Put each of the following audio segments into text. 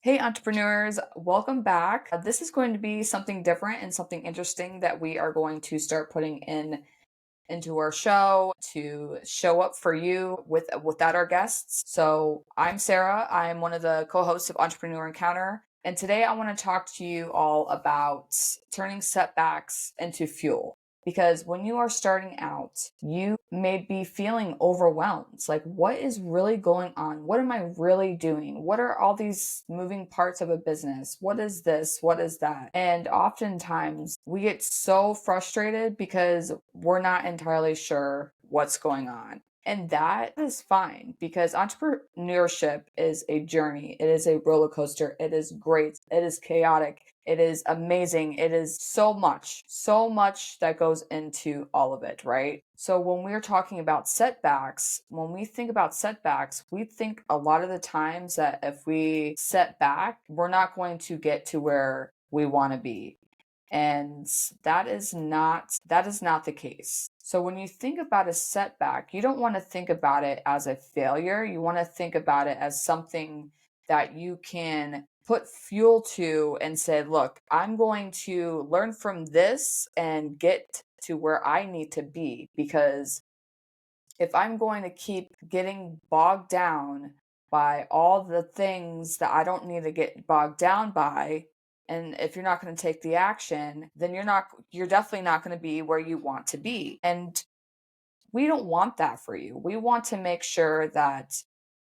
Hey, entrepreneurs, welcome back. This is going to be something different and something interesting that we are going to start putting into our show to show up for you without our guests. So I'm Sarah. I'm one of the co-hosts of Entrepreneur Encounter. And today I want to talk to you all about turning setbacks into fuel. Because when you are starting out, you may be feeling overwhelmed. Like, what is really going on? What am I really doing? What are all these moving parts of a business? What is this? What is that? And oftentimes we get so frustrated because we're not entirely sure what's going on. And that is fine because entrepreneurship is a journey. It is a roller coaster. It is great. It is chaotic. It is amazing. It is so much that goes into all of it, right? So when we're talking about setbacks, when we think about setbacks, we think a lot of the times that if we set back, we're not going to get to where we want to be. And that is not the case. So when you think about a setback, you don't want to think about it as a failure. You want to think about it as something that you can put fuel to and say, look, I'm going to learn from this and get to where I need to be. Because if I'm going to keep getting bogged down by all the things that I don't need to get bogged down by, and if you're not going to take the action, then you're definitely not going to be where you want to be. And we don't want that for you. We want to make sure that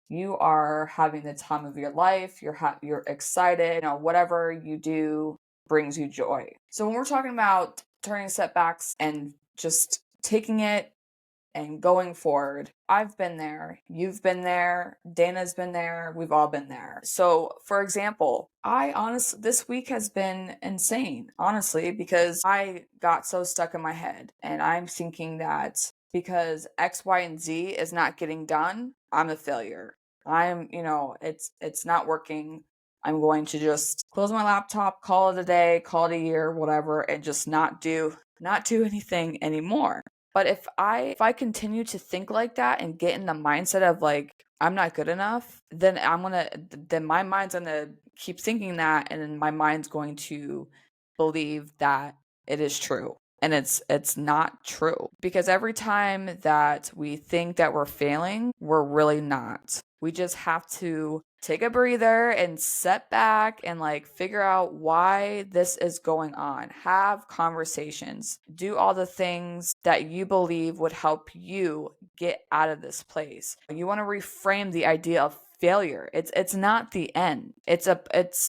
you are having the time of your life, you're excited, whatever you do brings you joy. So when we're talking about turning setbacks and just taking it and going forward, I've been there, you've been there, Dana's been there, we've all been there. So, for example, this week has been insane, honestly, because I got so stuck in my head and I'm thinking that because X, Y, and Z is not getting done, I'm a failure. It's not working. I'm going to just close my laptop, call it a day, call it a year, whatever, and just not do anything anymore. But if I continue to think like that and get in the mindset of like I'm not good enough, then my mind's gonna keep thinking that, and then my mind's going to believe that it is true. And it's not true because every time that we think that we're failing, we're really not. We just have to take a breather and set back and like figure out why this is going on. Have conversations. Do all the things that you believe would help you get out of this place. You want to reframe the idea of failure. It's not the end. It's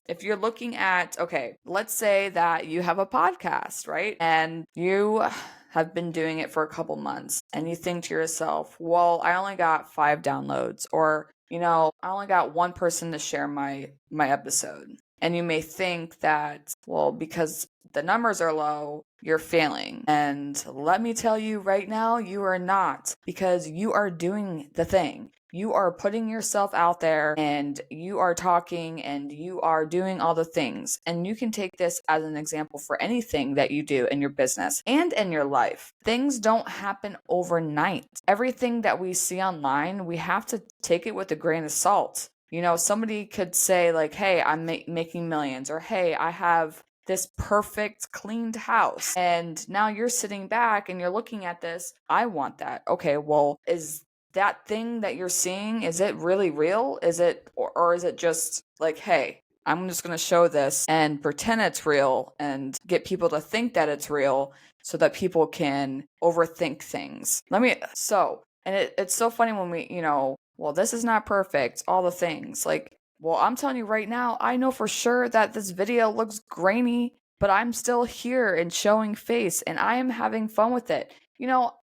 if you're looking at, okay, let's say that you have a podcast, right? And you have been doing it for a couple months and you think to yourself, well, I only got 5 downloads, or I only got one person to share my episode. And you may think that, well, because the numbers are low, you're failing. And let me tell you right now, you are not, because you are doing the thing. You are putting yourself out there and you are talking and you are doing all the things. And you can take this as an example for anything that you do in your business and in your life. Things don't happen overnight. Everything that we see online, we have to take it with a grain of salt. Somebody could say like, hey, I'm making millions, or hey, I have this perfect cleaned house. And now you're sitting back and you're looking at this. I want that. Okay, well, is that thing that you're seeing, is it really real? Is it, or is it just like, hey, I'm just going to show this and pretend it's real and get people to think that it's real so that people can overthink things. It's so funny when well, this is not perfect, all the things. Like, well, I'm telling you right now, I know for sure that this video looks grainy, but I'm still here and showing face and I am having fun with it.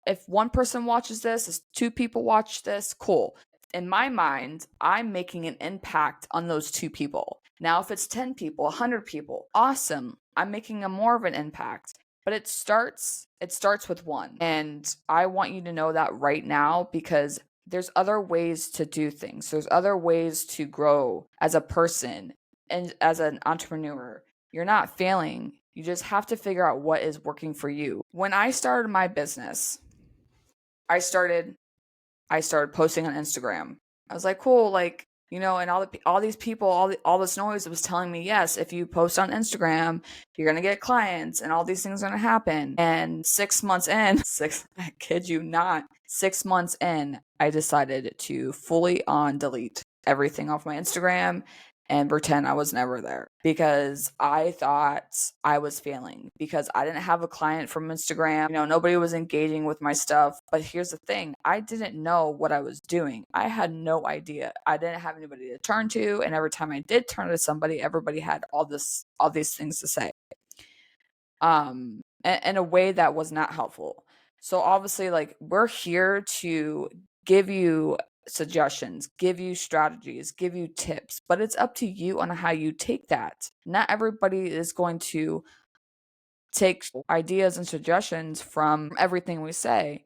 If one person watches this, if 2 people watch this, cool. In my mind, I'm making an impact on those 2 people. Now, if it's 10 people, 100 people, awesome. I'm making a more of an impact. But it starts with one. And I want you to know that right now, because there's other ways to do things. There's other ways to grow as a person and as an entrepreneur. You're not failing. You just have to figure out what is working for you. When I started my business, I started posting on Instagram. I was like, cool, like And all these people, all this noise was telling me, yes, if you post on Instagram, you're gonna get clients, and all these things are gonna happen. And 6 months in, I kid you not, 6 months in, I decided to fully on delete everything off my Instagram and pretend I was never there, because I thought I was failing because I didn't have a client from Instagram. Nobody was engaging with my stuff. But here's the thing, I didn't know what I was doing. I had no idea. I didn't have anybody to turn to. And every time I did turn to somebody, everybody had all these things to say. In a way that was not helpful. So obviously, like, we're here to give you suggestions, give you strategies, give you tips, but it's up to you on how you take that. Not everybody is going to take ideas and suggestions from everything we say.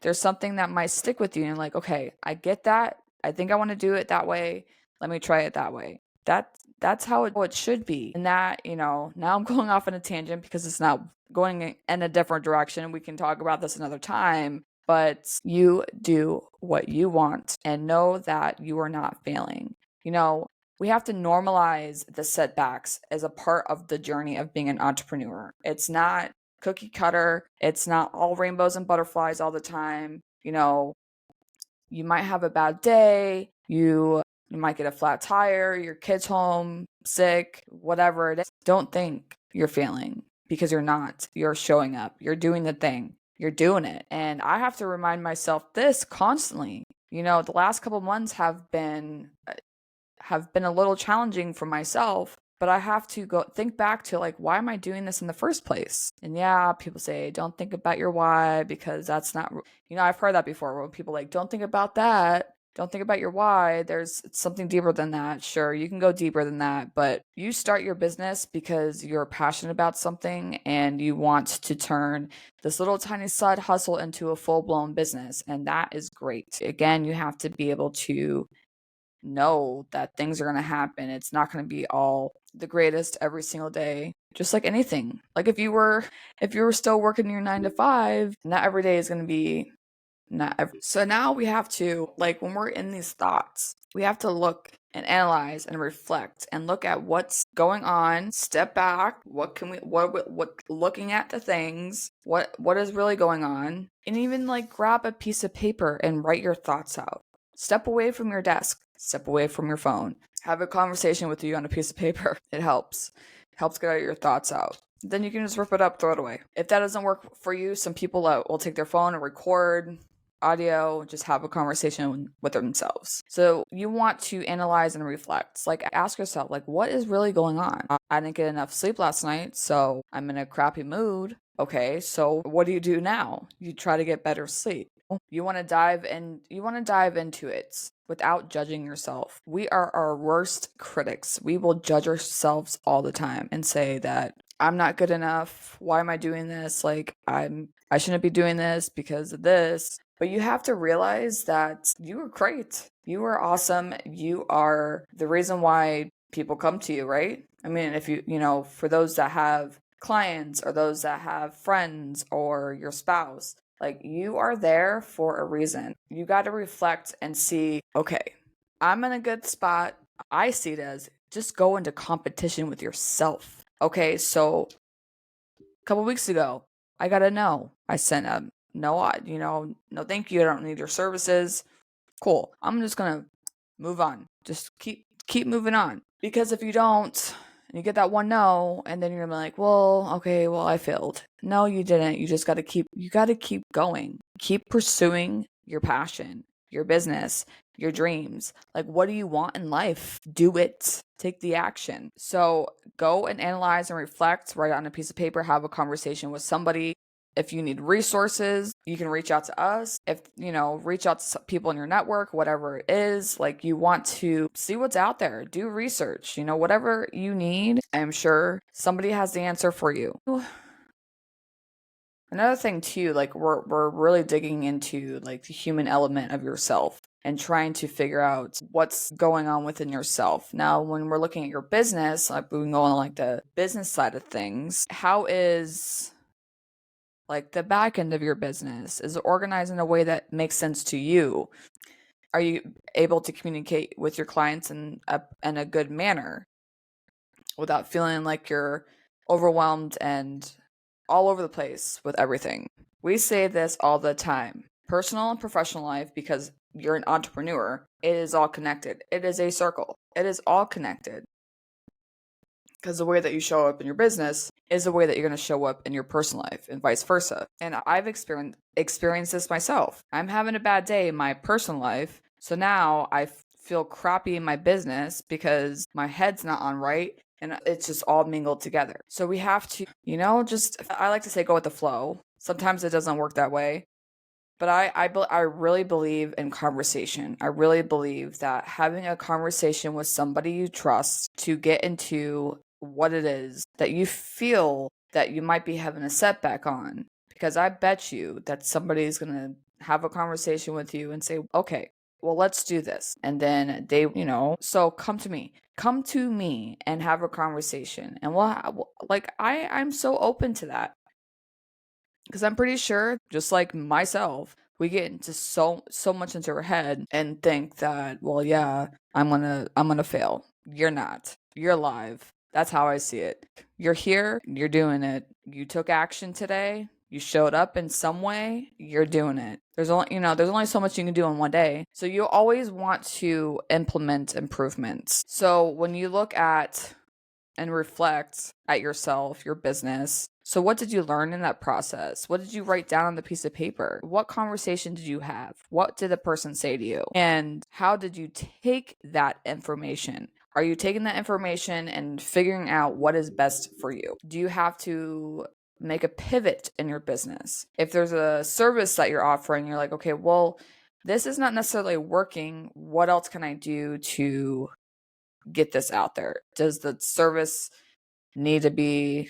There's something that might stick with you and like, okay, I get that. I think I want to do it that way. Let me try it that way. That's how it should be. And that, now I'm going off on a tangent because it's not going in a different direction. We can talk about this another time, but you do what you want and know that you are not failing. We have to normalize the setbacks as a part of the journey of being an entrepreneur. It's not cookie cutter. It's not all rainbows and butterflies all the time. You might have a bad day. You might get a flat tire, your kid's home, sick, whatever it is. Don't think you're failing, because you're not. You're showing up. You're doing the thing. You're doing it. And I have to remind myself this constantly. The last couple months have been a little challenging for myself, but I have to go think back to, like, why am I doing this in the first place? And yeah, people say, don't think about your why, because that's not, I've heard that before, when people like, don't think about that. Don't think about your why. There's something deeper than that. Sure, you can go deeper than that, but you start your business because you're passionate about something and you want to turn this little tiny side hustle into a full-blown business. And that is great. Again, you have to be able to know that things are going to happen. It's not going to be all the greatest every single day. Just like anything. Like if you were still working your 9 to 5, not every day is going to be not every. So now we have to, like, when we're in these thoughts, we have to look and analyze and reflect and look at what's going on, step back, what looking at the things, what is really going on, and even like grab a piece of paper and write your thoughts out. Step away from your desk, step away from your phone. Have a conversation with you on a piece of paper. It helps. Helps get your thoughts out. Then you can just rip it up, throw it away. If that doesn't work for you, some people will take their phone and record audio, just have a conversation with themselves. So you want to analyze and reflect. Like, ask yourself, like, what is really going on? I didn't get enough sleep last night, so I'm in a crappy mood. Okay, so what do you do now? You try to get better sleep. You want to dive into it without judging yourself. We are our worst critics. We will judge ourselves all the time and say that I'm not good enough. Why am I doing this? Like, I shouldn't be doing this because of this. But you have to realize that you are great. You are awesome. You are the reason why people come to you, right? I mean, if for those that have clients or those that have friends or your spouse, like, you are there for a reason. You got to reflect and see, okay, I'm in a good spot. I see it as just go into competition with yourself. Okay, so a couple weeks ago, I got a no. I sent a no, no thank you. I don't need your services. Cool. I'm just going to move on. Just keep moving on. Because if you don't, you get that one no, and then you're like, well, okay, well, I failed. No, you didn't. You just got to keep going. Keep pursuing your passion, your business, your dreams. Like, what do you want in life? Do it. Take the action. So go and analyze and reflect, write it on a piece of paper, have a conversation with somebody. If you need resources, you can reach out to us. If, reach out to people in your network, whatever it is, like, you want to see what's out there, do research, whatever you need. I'm sure somebody has the answer for you. Another thing too, like, we're really digging into, like, the human element of yourself and trying to figure out what's going on within yourself. Now, when we're looking at your business, like, we can go on, like, the business side of things. How is, like, the back end of your business? Is it organized in a way that makes sense to you? Are you able to communicate with your clients in a good manner without feeling like you're overwhelmed and all over the place with everything? We say this all the time. Personal and professional life, because you're an entrepreneur, it is all connected. It is a circle. It is all connected. Because the way that you show up in your business is the way that you're going to show up in your personal life and vice versa. And I've experienced this myself. I'm having a bad day in my personal life. So now I feel crappy in my business because my head's not on right. And it's just all mingled together. So we have to, just, I like to say, go with the flow. Sometimes it doesn't work that way. But I really believe in conversation. I really believe that having a conversation with somebody you trust to get into what it is that you feel that you might be having a setback on. Because I bet you that somebody's going to have a conversation with you and say, okay, well, let's do this. And then they, so come to me. Come to me and have a conversation. And I'm so open to that. Because I'm pretty sure, just like myself, we get into so much into our head and think that, well, yeah, I'm gonna fail. You're not. You're alive. That's how I see it. You're here, you're doing it. You took action today, you showed up in some way, you're doing it. There's only so much you can do in one day. So you always want to implement improvements. So when you look at and reflect at yourself, your business. So, what did you learn in that process? What did you write down on the piece of paper? What conversation did you have? What did the person say to you? And how did you take that information? Are you taking that information and figuring out what is best for you? Do you have to make a pivot in your business? If there's a service that you're offering, you're like, okay, well, this is not necessarily working. What else can I do to get this out there? Does the service need to be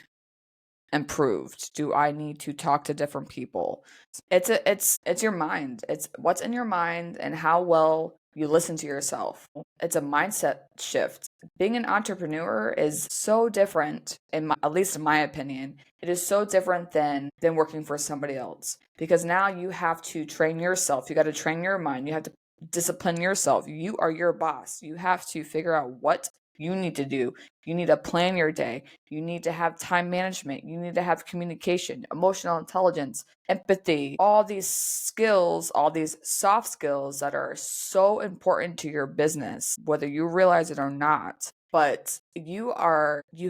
improved? Do I need to talk to different people? It's your mind. It's what's in your mind and how well you listen to yourself. It's a mindset shift. Being an entrepreneur is so different, at least in my opinion. It is so different than working for somebody else, because now you have to train yourself. You got to train your mind. You have to discipline yourself. You are your boss. You have to figure out what you need to do. You need to plan your day. You need to have time management. You need to have communication, emotional intelligence, empathy, all these skills, all these soft skills that are so important to your business, whether you realize it or not. But you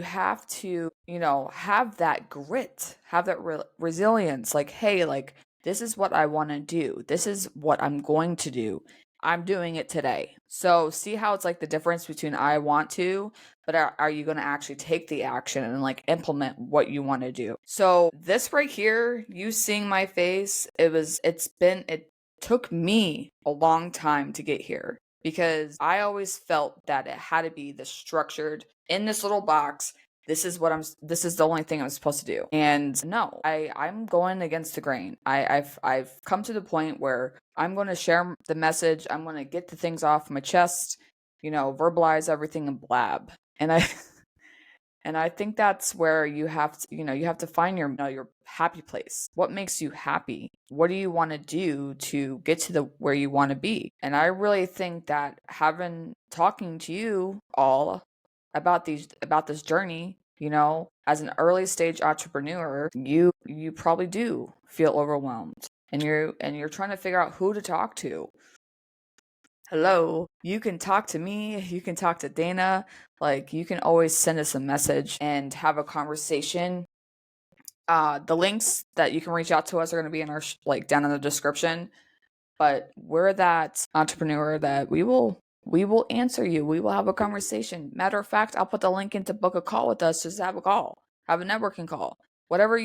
have to, have that grit, have that resilience. Like, hey, like, this is what I want to do. This is what I'm going to do. I'm doing it today. So see how it's like the difference between I want to, but are you going to actually take the action and like implement what you want to do? So this right here, you seeing my face, it took me a long time to get here, because I always felt that it had to be this structured in this little box. This is the only thing I'm supposed to do. And no, I'm going against the grain. I've come to the point where I'm going to share the message. I'm going to get the things off my chest, verbalize everything and blab. And I think that's where you have to find your happy place. What makes you happy? What do you want to do to get to where you want to be? And I really think that talking to you all about this journey, as an early stage entrepreneur, you probably do feel overwhelmed, and you're trying to figure out who to talk to. Hello, you can talk to me, you can talk to Dana, like you can always send us a message and have a conversation. The links that you can reach out to us are going to be in our down in the description. But we're that entrepreneur that we will answer you. We will have a conversation. Matter of fact, I'll put the link in to book a call with us. Just have a call, have a networking call, whatever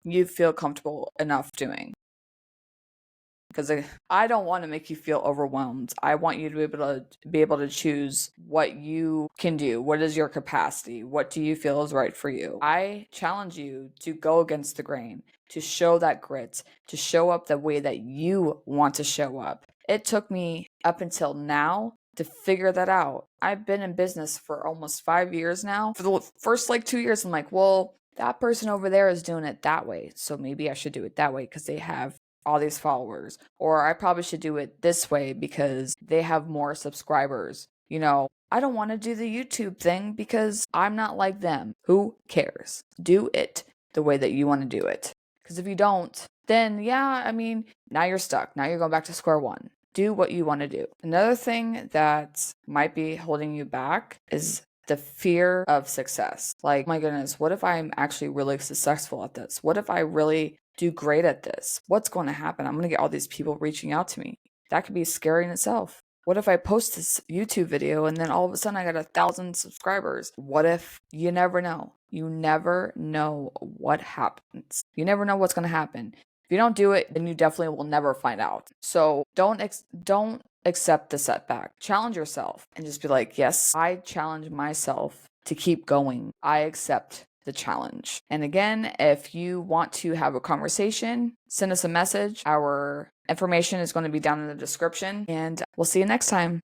you feel comfortable enough doing. Because I don't want to make you feel overwhelmed. I want you to be able to choose what you can do. What is your capacity? What do you feel is right for you? I challenge you to go against the grain, to show that grit, to show up the way that you want to show up. It took me up until now to figure that out. I've been in business for almost 5 years now. For the first 2 years, I'm like, well, that person over there is doing it that way, so maybe I should do it that way because they have all these followers, or I probably should do it this way because they have more subscribers. I don't want to do the YouTube thing because I'm not like them. Who cares? Do it the way that you want to do it. Because if you don't, then yeah, I mean, now you're stuck. Now you're going back to square one. Do what you want to do. Another thing that might be holding you back is the fear of success. Like, my goodness, what if I'm actually really successful at this? What if I really do great at this? What's going to happen? I'm going to get all these people reaching out to me. That could be scary in itself. What if I post this YouTube video and then all of a sudden I got 1,000 subscribers? What if? You never know. You never know what happens. You never know what's going to happen. If you don't do it, then you definitely will never find out. So don't accept the setback. Challenge yourself and just be like, yes, I challenge myself to keep going. I accept the challenge. And again, if you want to have a conversation, send us a message. Our information is going to be down in the description, and we'll see you next time.